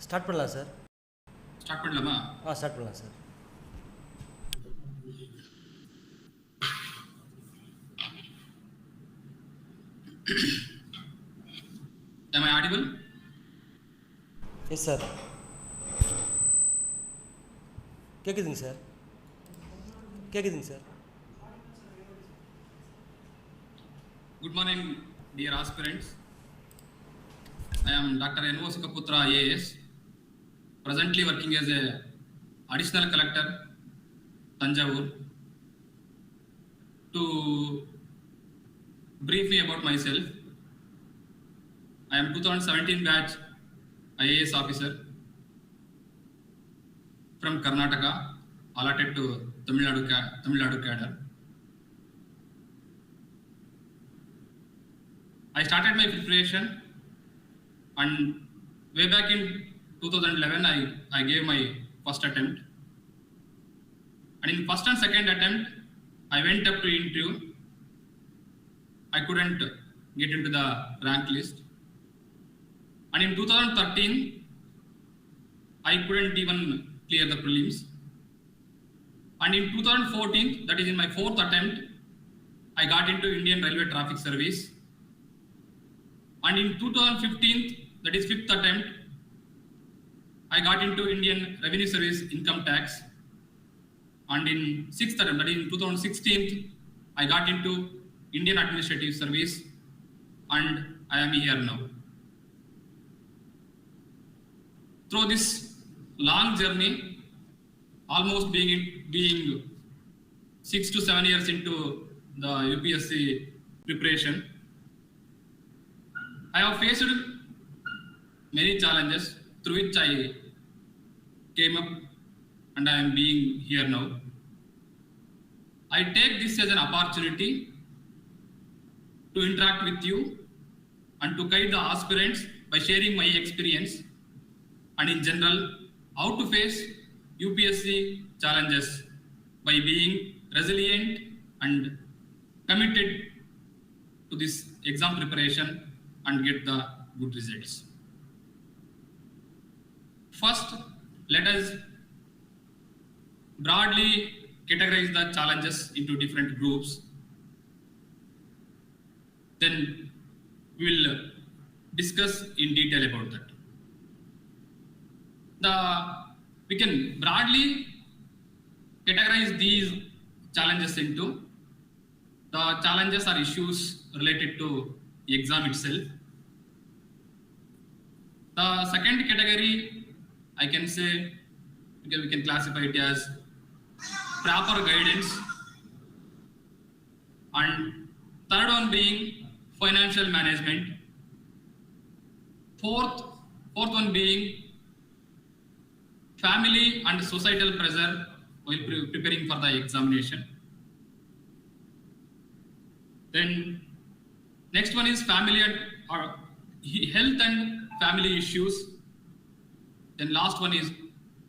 Start பண்ணலாம் sir. Start பண்ணலாமா? Start பண்ணலாம் sir. Am I audible? Yes sir. கேட்குதுங்க சார். கேட்குதுங்க sir. Good morning, dear aspirants. I am Dr. N.O.Sukhaputra, IAS, presently working as a additional collector, Tanjavur. To brief me about myself, I am 2017 batch IAS officer from Karnataka, allotted to Tamil Nadu cadre. I started my preparation, and way back in 2011, I gave my first attempt. And in first and second attempt, I went up to interview. I couldn't get into the rank list. And in 2013, I couldn't even clear the prelims. And in 2014, that is in my fourth attempt, I got into Indian Railway Traffic Service. And in 2015, that is fifth attempt, I got into Indian Revenue Service Income Tax. And in sixth attempt, that is in 2016, I got into Indian Administrative Service, and I am here now. Through this long journey, almost being 6 to 7 years into the UPSC preparation, I have faced many challenges through which I came up, and I am being here now. I take this as an opportunity to interact with you and to guide the aspirants by sharing my experience and in general how to face UPSC challenges by being resilient and committed to this exam preparation and get the good results. First, let us broadly categorize the challenges into different groups. Then we will discuss in detail about that. We can broadly categorize these challenges into the challenges or issues related to the exam itself. The second category, I can say, we can classify it as proper guidance, and third one being financial management. Fourth one being family and societal pressure while preparing for the examination. Then next one is family and health and family issues. Then last one is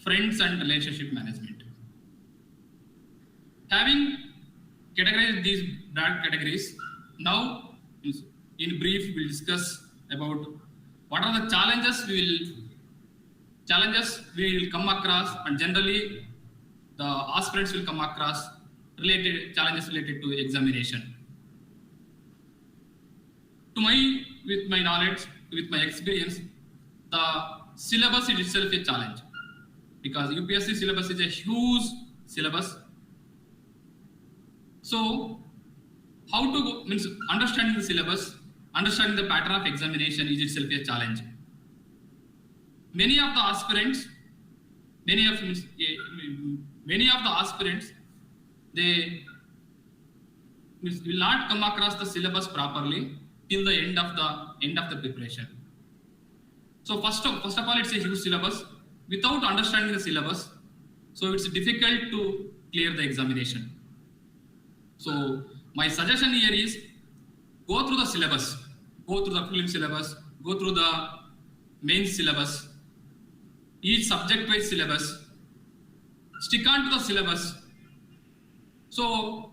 friends and relationship management. Having categorized these broad categories, now in brief we'll discuss about what are the challenges we will come across, and generally the aspirants will come across challenges related to examination. With my knowledge, with my experience, the syllabus is itself a challenge, because UPSC syllabus is a huge syllabus. So how to go, means understanding the syllabus, understanding the pattern of examination is itself a challenge. Many of the aspirants, they will not come across the syllabus properly till the end of the preparation. So first of all, it's a huge syllabus. Without understanding the syllabus, so it's difficult to clear the examination. So my suggestion here is, go through the syllabus, go through the prelim syllabus, go through the main syllabus, each subject-wise syllabus, stick on to the syllabus, so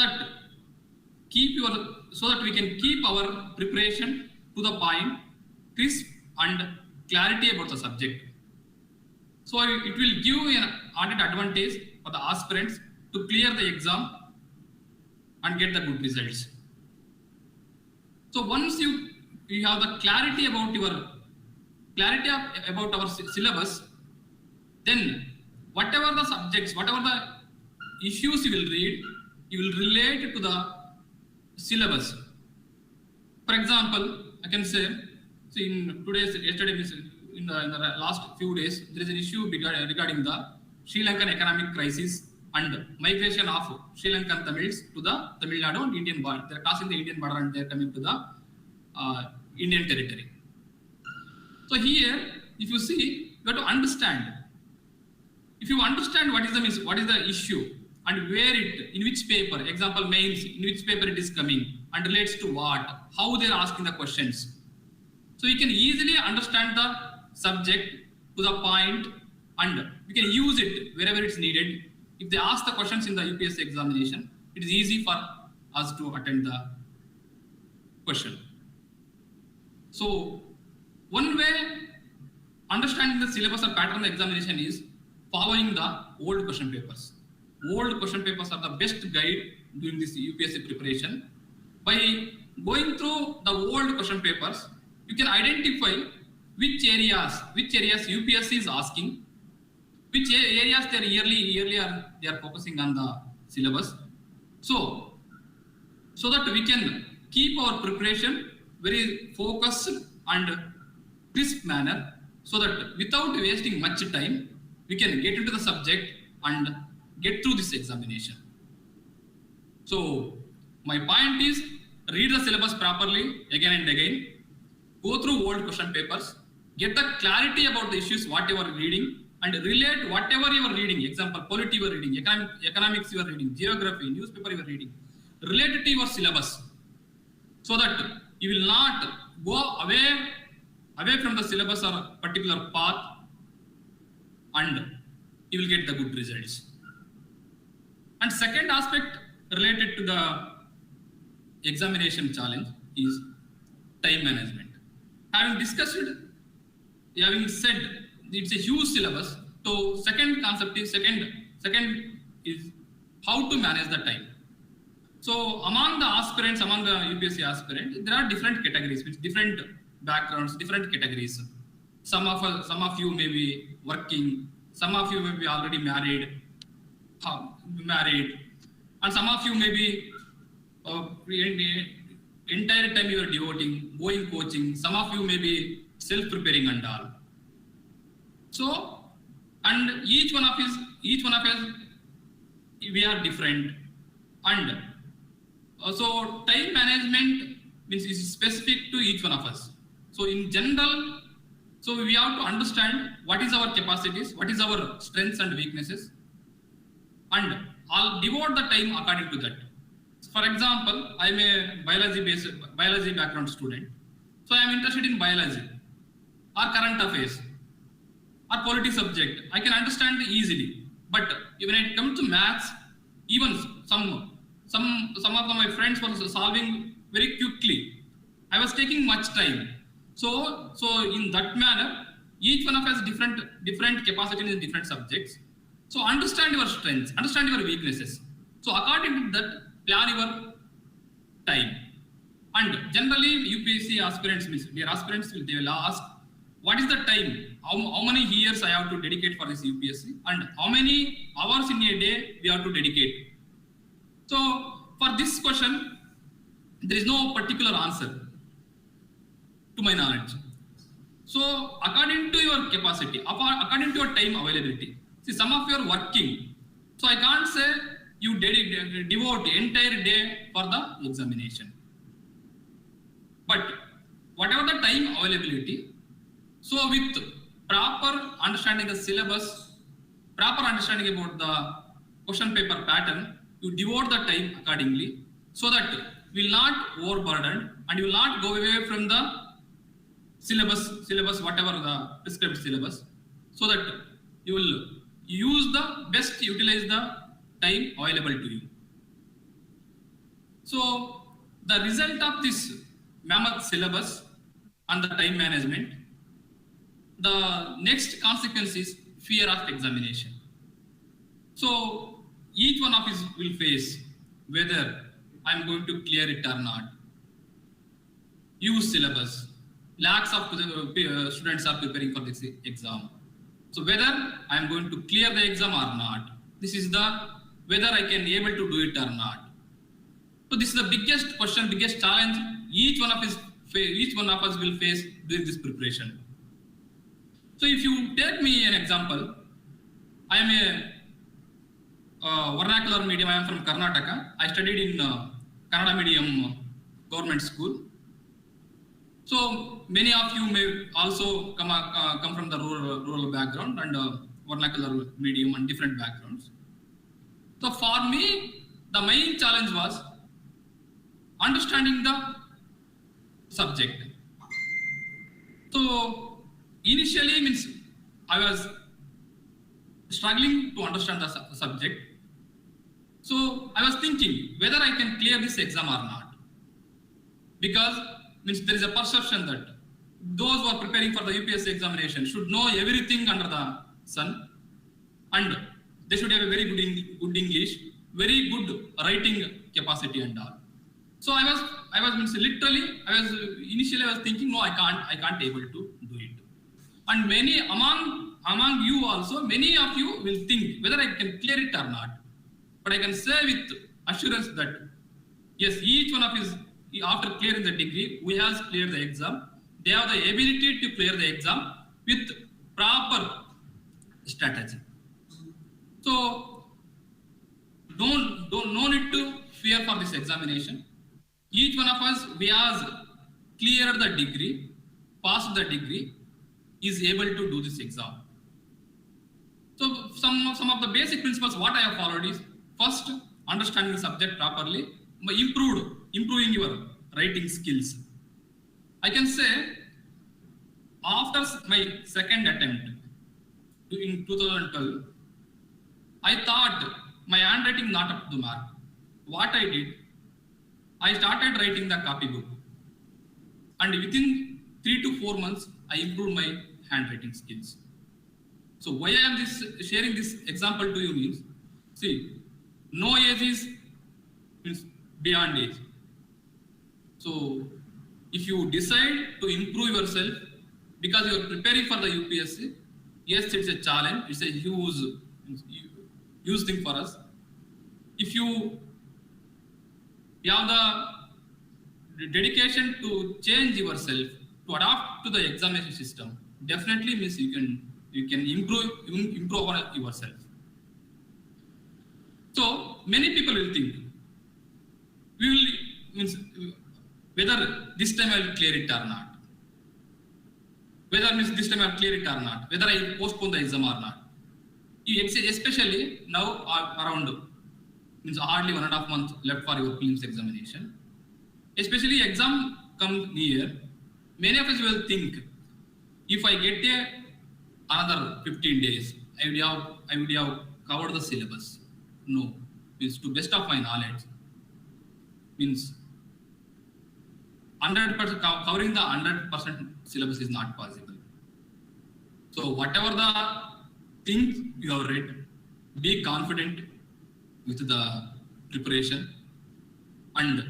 that we can keep our preparation to the point, crisp and clarity about the subject. So it will give an added advantage for the aspirants to clear the exam and get the good results. So once you have the clarity about our syllabus, then whatever the subjects, whatever the issues you will read, you will relate to the syllabus. For example, I can say, in the last few days, there is an issue regarding the Sri Lankan economic crisis and migration of Sri Lankan Tamils to the Tamil Nadu and Indian border. They are crossing the Indian border and they are coming to the Indian territory. So here, if you see, you have to understand. If you understand what is the issue and where it, in which paper, example mains, in which paper it is coming and relates to what, how they are asking the questions. So you can easily understand the subject to the point and we can use it wherever it's needed. If they ask the questions in the UPSC examination, it is easy for us to attend the question. So one way understanding the syllabus or pattern of the examination is following the old question papers. Old question papers are the best guide during this UPSC preparation. By going through the old question papers, you can identify which areas UPSC is asking, which areas they are focusing on the syllabus. So that we can keep our preparation very focused and crisp manner, so that without wasting much time, we can get into the subject and get through this examination. So my point is, read the syllabus properly again and again, go through old question papers, get the clarity about the issues, what you are reading, and relate whatever you are reading, example, polity you are reading, economics you are reading, geography, newspaper you are reading, relate it to your syllabus, so that you will not go away from the syllabus or a particular path, and you will get the good results. And second aspect related to the examination challenge is time management. Having said it's a huge syllabus, so second is how to manage the time. So among the UPSC aspirants, there are different categories with different backgrounds, different categories. Some of you may be working, some of you may be already married, and some of you may be entire time you are devoting, going coaching. Some of you may be self-preparing and all. So, and each one of us, we are different, and so time management means is specific to each one of us. So in general, so we have to understand what is our capacities, what is our strengths and weaknesses, and I'll devote the time according to that. For example, I'm a biology background student, so I am interested in biology or current affairs or polity subject. I can understand easily, but when it comes to maths, even some of my friends were solving very quickly. I was taking much time. So in that manner, each one of us has different capacities in different subjects. So understand your strengths, understand your weaknesses. So according to that, plan your time. And generally, UPSC aspirants, they will ask, what is the time? How many years I have to dedicate for this UPSC, and how many hours in a day we have to dedicate? So for this question, there is no particular answer to my knowledge. So according to your capacity, according to your time availability, see, some of you are working, so I can't say you devote the entire day for the examination. But whatever the time availability, so with proper understanding the syllabus, proper understanding about the question paper pattern, you devote the time accordingly, so that you will not overburden and you will not go away from the syllabus, whatever the prescribed syllabus, so that you will utilize the time available to you. So the result of this mammoth syllabus and the time management, the next consequence is fear of examination. So each one of us will face whether I'm going to clear it or not. Use syllabus. Lakhs of students are preparing for this exam. So whether I'm going to clear the exam or not, this is the whether I can able to do it or not. So this is the biggest question, biggest challenge each one of us will face during this preparation. So if you take me an example, I am a vernacular medium. I am from Karnataka. I studied in Kannada medium government school. So many of you may also come from the rural background and vernacular medium and different backgrounds. So for me, the main challenge was understanding the subject. So initially means I was struggling to understand the subject. So I was thinking whether I can clear this exam or not, because means there is a perception that those who are preparing for the UPSC examination should know everything under the sun, and they should have a very good English, very good writing capacity and all. So I was initially thinking, no, I can't able to do it. And many among you also, many of you will think whether I can clear it or not. But I can say with assurance that yes, each one of us, after clearing the degree, we have cleared the exam. They have the ability to clear the exam with proper strategy. So no need to fear for this examination. Each one of us, we have cleared the degree, passed the degree, is able to do this exam. So some of the basic principles what I have followed is first understanding the subject properly, improving your writing skills. I can say after my second attempt in 2012, I thought my handwriting not up to the mark. What I did, I started writing the copybook, and within 3 to 4 months, I improved my handwriting skills. So why I am sharing this example to you means, see, no age means beyond age. So if you decide to improve yourself because you are preparing for the UPSC, yes, it's a challenge, it's a huge thing for us. If you have the dedication to change yourself, to adapt to the examination system, definitely means you can improve on yourself. So many people will think whether this time I will clear it or not. Whether this time I will clear it or not. Whether I postpone the exam or not. Especially now around hardly 1.5 months left for your prelims examination. Especially exam comes near, many of us will think, if I get another 15 days, I would have covered the syllabus. No, means to best of my knowledge, means 100% covering the 100% syllabus is not possible. So whatever the things you have read, be confident with the preparation and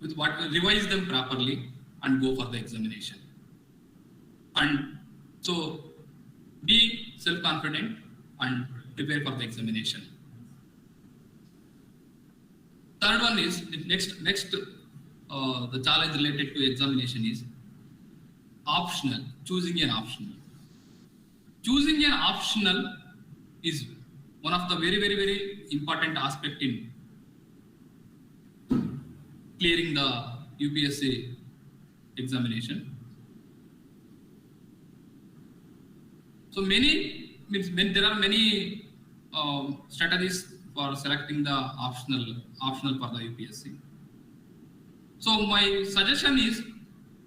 with what revise them properly and go for the examination. And so be self-confident and prepare for the examination. Third one is the challenge related to examination is optional, choosing an optional. Choosing an optional is one of the very, very, very important aspect in clearing the UPSC examination. So there are many strategies for selecting the optional for the UPSC. So my suggestion is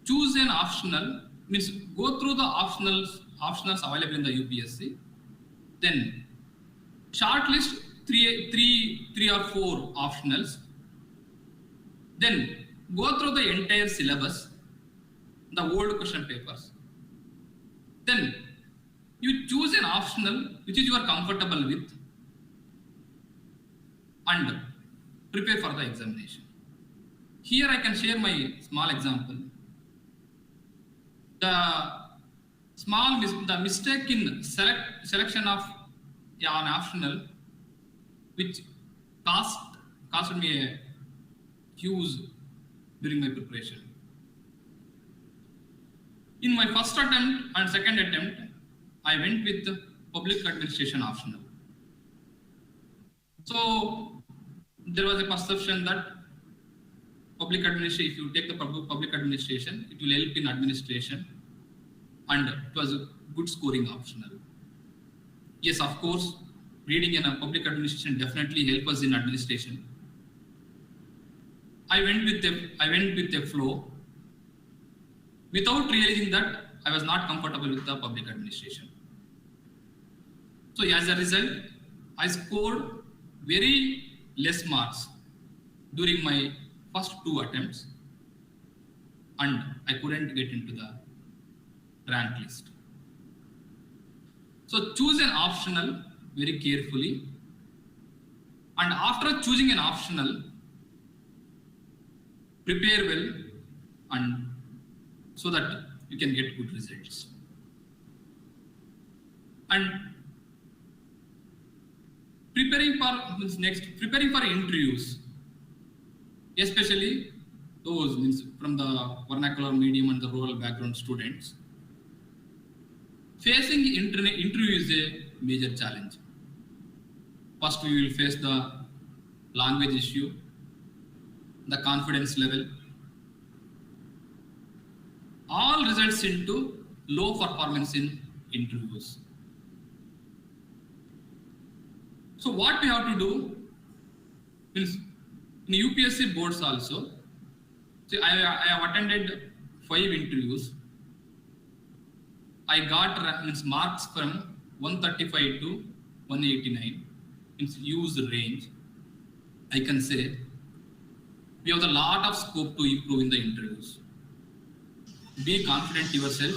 choose an optional, means go through the optionals available in the UPSC, then shortlist three or four optionals, then go through the entire syllabus, the old question papers, Then you choose an optional which is you are comfortable with and prepare for the examination. Here I can share my small example. The mistake in selection of an optional which cost me a huge during my preparation. In my first attempt and second attempt, I went with the public administration optional. So there was a perception that public administration, if you take the public administration, it will help in administration, and it was a good scoring optional. Yes, of course, reading in a public administration definitely help us in administration. I went with the flow without realizing that I was not comfortable with the public administration. So as a result, I scored very less marks during my first 2 attempts, and I couldn't get into the rank list. So choose an optional very carefully, and after choosing an optional, prepare well, and so that you can get good results. And preparing for interviews, especially those from the vernacular medium and the rural background students, facing interview is a major challenge. First, we will face the language issue, the confidence level. All results into low performance in interviews. So what we have to do is in UPSC boards also. See, I have attended 5 interviews. I got marks from 135 to 189. It's used range. I can say we have a lot of scope to improve in the interviews. Be confident yourself.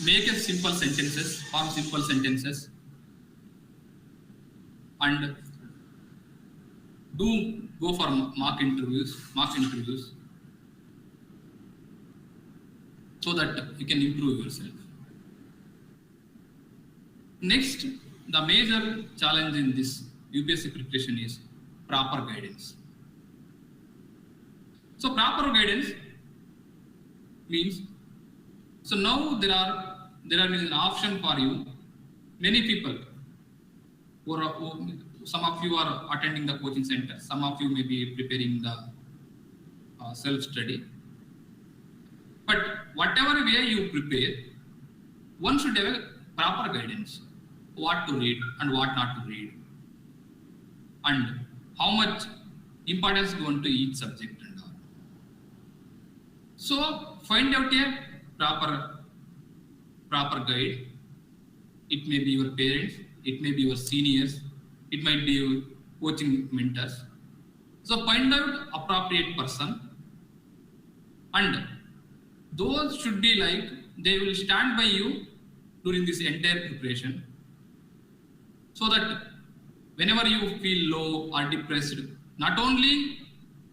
Make a simple sentences, form simple sentences, and do go for mock interviews, so that you can improve yourself. Next, the major challenge in this UPSC preparation is proper guidance. So proper guidance means, so now there is an option for you. Many people, some of you are attending the coaching center, some of you may be preparing the self-study. But whatever way you prepare, one should have a proper guidance, what to read and what not to read, and how much importance given to each subject and all. So find out a proper guide. It may be your parents, it may be your seniors, it might be your coaching mentors. So find out appropriate person, and those should be like, they will stand by you during this entire preparation, so that whenever you feel low or depressed, not only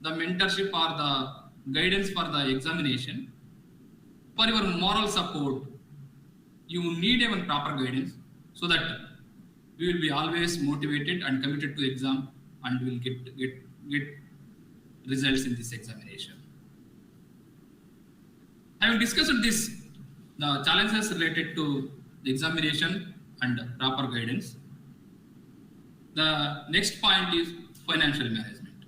the mentorship or the guidance for the examination, for your moral support, you need even proper guidance, so that we will be always motivated and committed to the exam, and will get results in this examination. Having discussed this, the challenges related to the examination and proper guidance, the next point is financial management.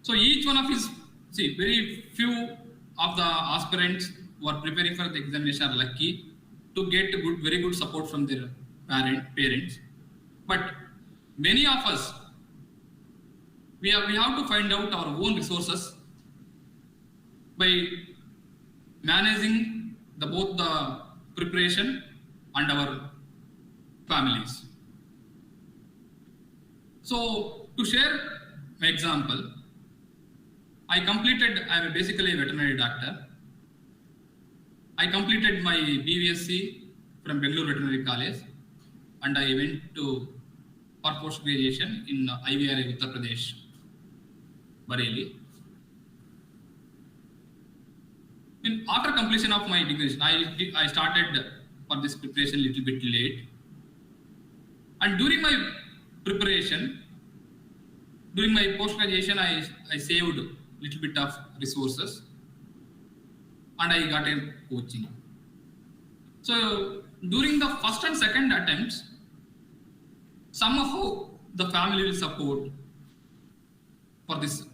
So each one of his, very few of the aspirants who are preparing for the examination are lucky to get very good support from their parents. But many of us, we have to find out our own resources by managing both the preparation and our families. So to share my example, I'm basically a veterinary doctor. I completed my BVSc from Bangalore Veterinary College, and I went to for post graduation in IVRA Uttar Pradesh, Bareilly. After completion of my degree, I started for this preparation a little bit late, and during my preparation, during my post graduation, I saved a little bit of resources, and I got a coaching. So during the first and second attempts, somehow the family will support for this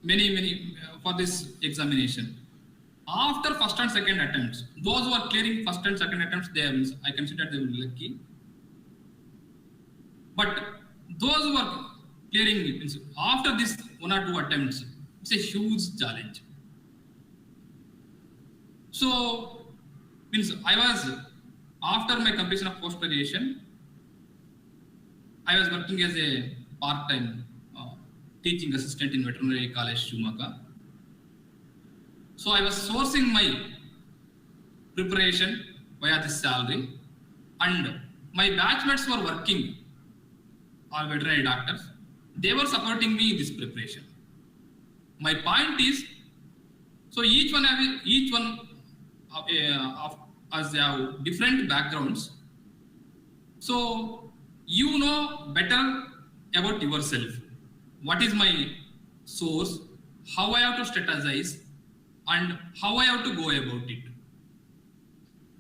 many for this examination. After first and second attempts, those who are clearing first and second attempts, I consider them lucky. But those who are clearing after this 1 or 2 attempts, it's a huge challenge. So I was, after my completion of post graduation, I was working as a part-time teaching assistant in Veterinary College, Shumaka. So I was sourcing my preparation via this salary, and my batchmates were working, all veterinary doctors. They were supporting me in this preparation. My point is, so each one of us have different backgrounds. So you know better about yourself. What is my source? How I have to strategize? And how I have to go about it.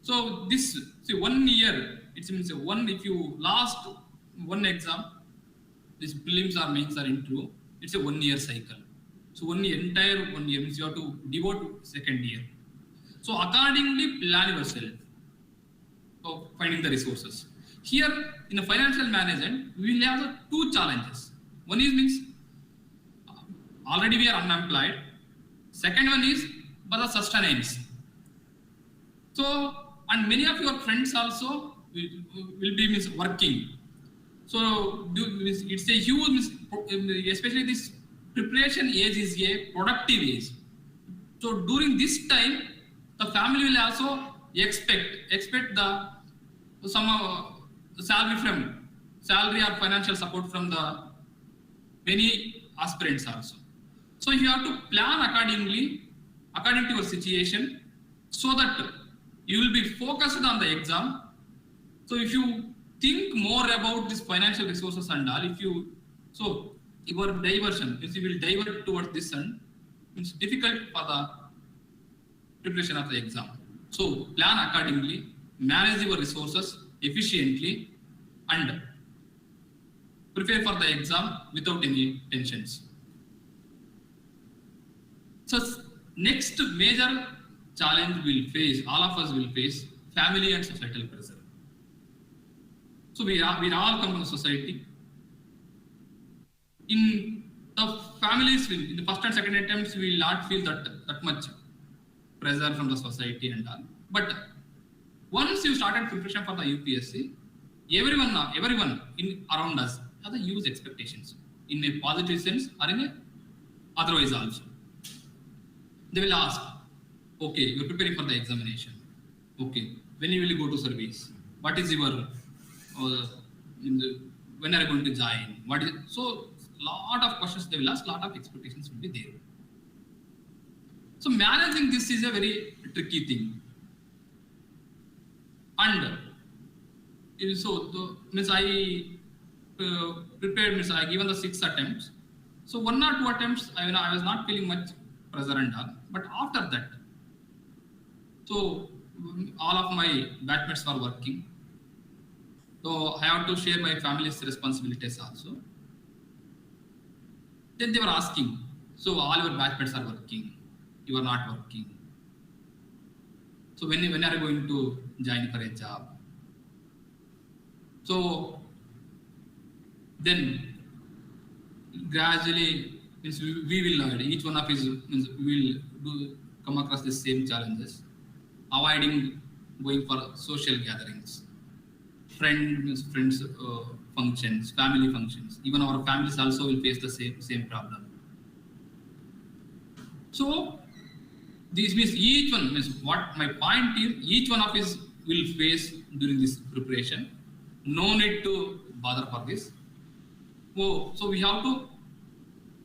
So this, see, 1 year, it means if you last one exam, this prelims or mains are into, it's a 1 year cycle. So entire 1 year means you have to devote second year. So accordingly plan yourself of finding the resources. Here in the financial management, we will have 2 challenges. One is means already we are unemployed. Second one is but the sustenance. So, and many of your friends also will be working. So it's a huge, especially this preparation age is a productive age. So during this time, the family will also expect the salary or financial support from the many aspirants also. So you have to plan accordingly, according to your situation, so that you will be focused on the exam. So if you think more about this financial resources and all, so your diversion, if you will divert towards this and it's difficult for the preparation of the exam. So plan accordingly, manage your resources efficiently, and prepare for the exam without any tensions. So next major challenge all of us will face, family and societal pressure. So we all come from the society. In the families, in the first and second attempts, we will not feel that much pressure from the society and all. But once you started preparation for the UPSC, everyone around us have the huge expectations in a positive sense or in a otherwise also. They will ask, okay, you're preparing for the examination. Okay, when will you go to service? What is your, when are you going to join? So lot of questions they will ask, lot of expectations will be there. So managing this is a very tricky thing. And so I prepared, I given the 6 attempts. So 1 or 2 attempts, I was not feeling much pressure and all. But after that, so all of my batchmates were working. So I have to share my family's responsibilities also. Then they were asking, so all your batchmates are working, you are not working. So when are you going to join for a job? So then gradually we will each one of us will come across the same challenges, avoiding going for social gatherings, friends functions, family functions. Even our families also will face the same problem. So this means each one means what my point is, each one of us will face during this preparation. No need to bother for this. Oh, so we have to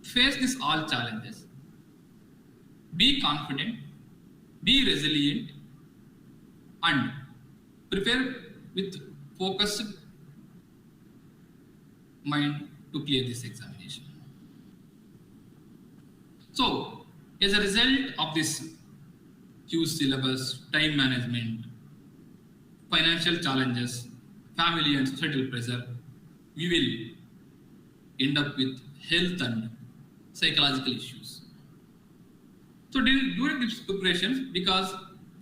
face this all challenges. Be confident, be resilient, and prepare with focused mind to clear this examination. So, as a result of this huge syllabus, time management, financial challenges, family and societal pressure, we will end up with health and psychological issues. So during this preparation, because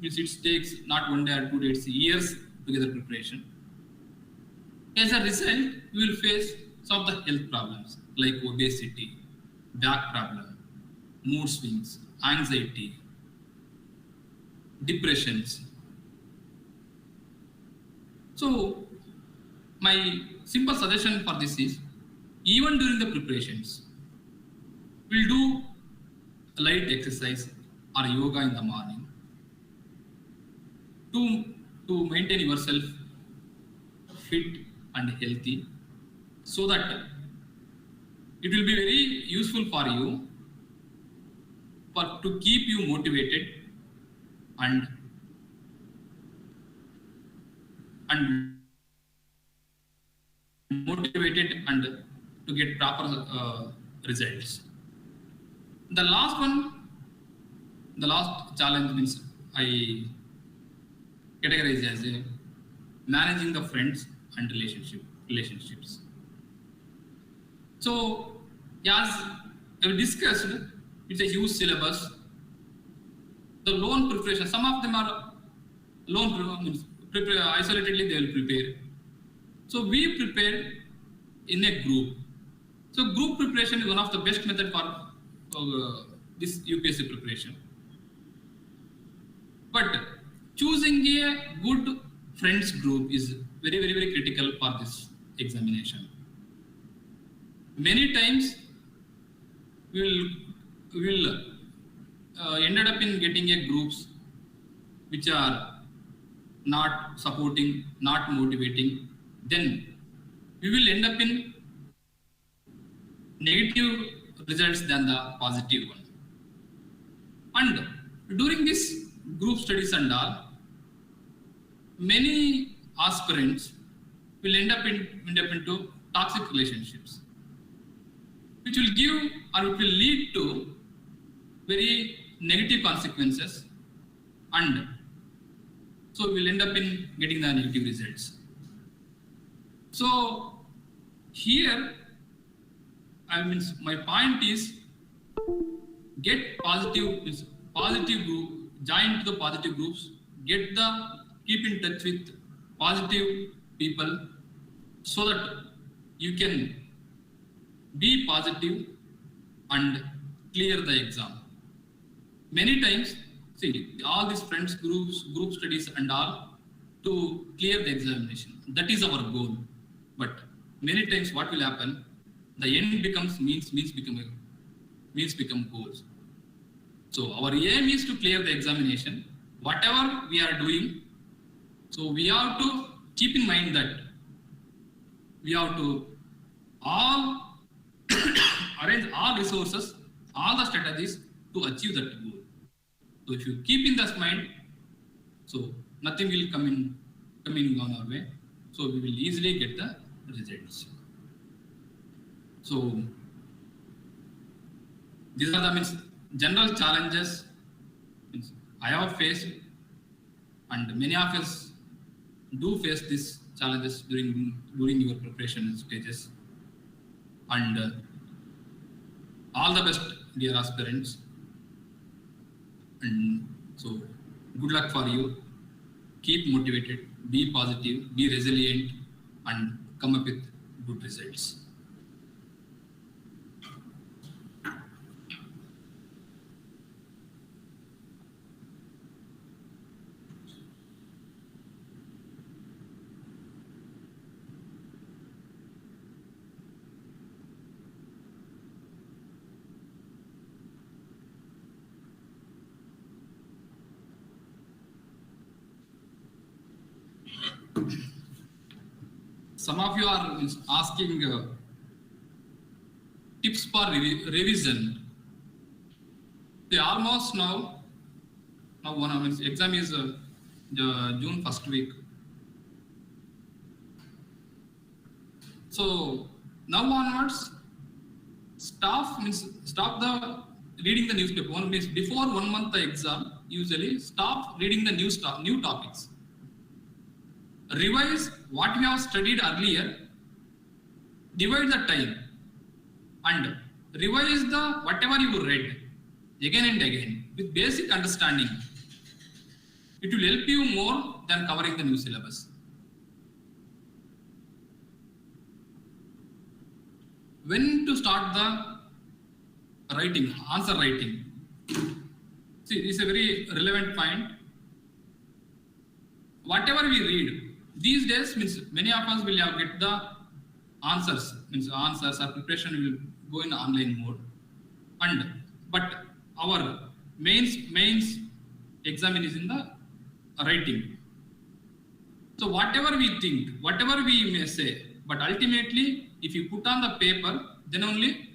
it takes not 1 day or 2 days, years together preparation. As a result, we will face some of the health problems like obesity, back problem, mood swings, anxiety, depressions. So my simple suggestion for this is, even during the preparations, we'll do light exercise or yoga in the morning to maintain yourself fit and healthy, so that it will be very useful for you to keep you motivated and motivated and to get proper results. The last challenge means I categorize as a managing the friends and relationships. So, as we discussed, it's a huge syllabus. The loan preparation, some of them are isolatedly they will prepare. So we prepare in a group. So group preparation is one of the best method for this UPSC preparation. But choosing a good friends group is very critical for this examination. Many times we will ended up in getting a groups which are not supporting, not motivating. Then we will end up in negative results than the positive one. And during this group studies and all, many aspirants will end up into toxic relationships, which will give or it will lead to very negative consequences, and so we'll end up in getting the negative results. So here, my point is, get positive group, join to the positive groups, keep in touch with positive people, so that you can be positive and clear the exam. Many times, see, all these friends groups, group studies and all, to clear the examination. That is our goal. But many times what will happen, the end becomes means become goals. So our aim is to clear the examination. Whatever we are doing, so we have to keep in mind that we have to all arrange all resources, all the strategies to achieve that goal. So if you keep in this mind, so nothing will coming on our way. So we will easily get the results. So these are the general challenges I have faced, and many of us do face these challenges during your preparation stages. And all the best, dear aspirants. And so good luck for you. Keep motivated, be positive, be resilient, and come up with good results. Some of you are asking tips for revision. See, almost now one of exam is June first week. So now onwards, stop the reading the newspaper. One means before 1 month the exam, usually stop reading the new topics. Revise what we have studied earlier, divide the time, and revise the whatever you read again and again with basic understanding. It will help you more than covering the new syllabus. When to start the writing, answer writing? See, this is a very relevant point. Whatever we read, these days means many of us will have get the answers, means answers or preparation will go in online mode. But our mains exam is in the writing. So whatever we think, whatever we may say, but ultimately, if you put on the paper, then only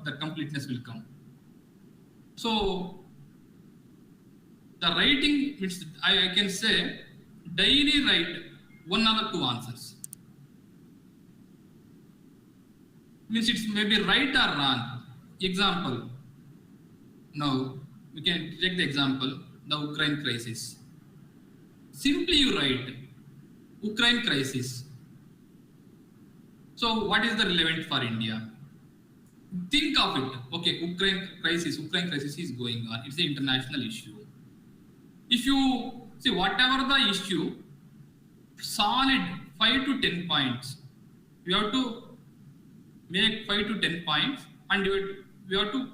the completeness will come. So the writing means I can say daily write 1 or 2 answers. Means it's maybe right or wrong. Example. Now we can take the example, the Ukraine crisis. Simply you write Ukraine crisis. So what is the relevant for India? Think of it. Okay, Ukraine crisis is going on. It's an international issue. If you see whatever the issue, solid 5 to 10 points. You have to make 5 to 10 points, and we have to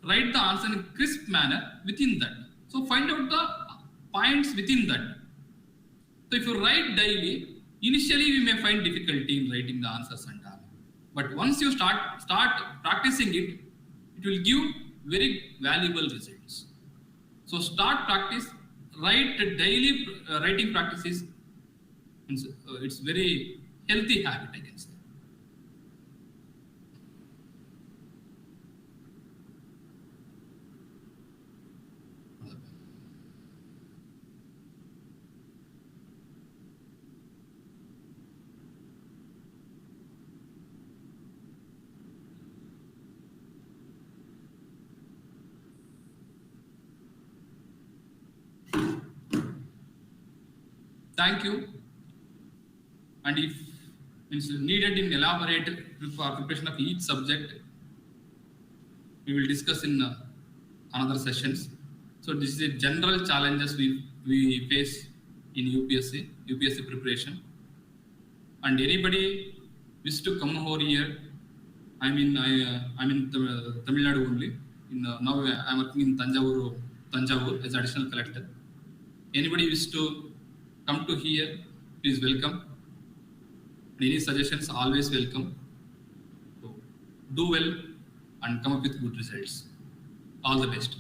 write the answer in a crisp manner within that. So find out the points within that. So if you write daily, initially we may find difficulty in writing the answers and all. But once you start practicing it, it will give very valuable results. So start practice, write daily writing practices. It's very healthy habit, I can say. Thank you. And if it's needed in elaborate preparation of each subject, we will discuss in another sessions. So this is a general challenges we face in UPSC preparation. And anybody wish to come over here, I'm in Tamil Nadu only. Now I'm working in Tanjavur as additional collector. Anybody wish to come to here, please welcome. Any suggestions, always welcome. So, do well and come up with good results. All the best.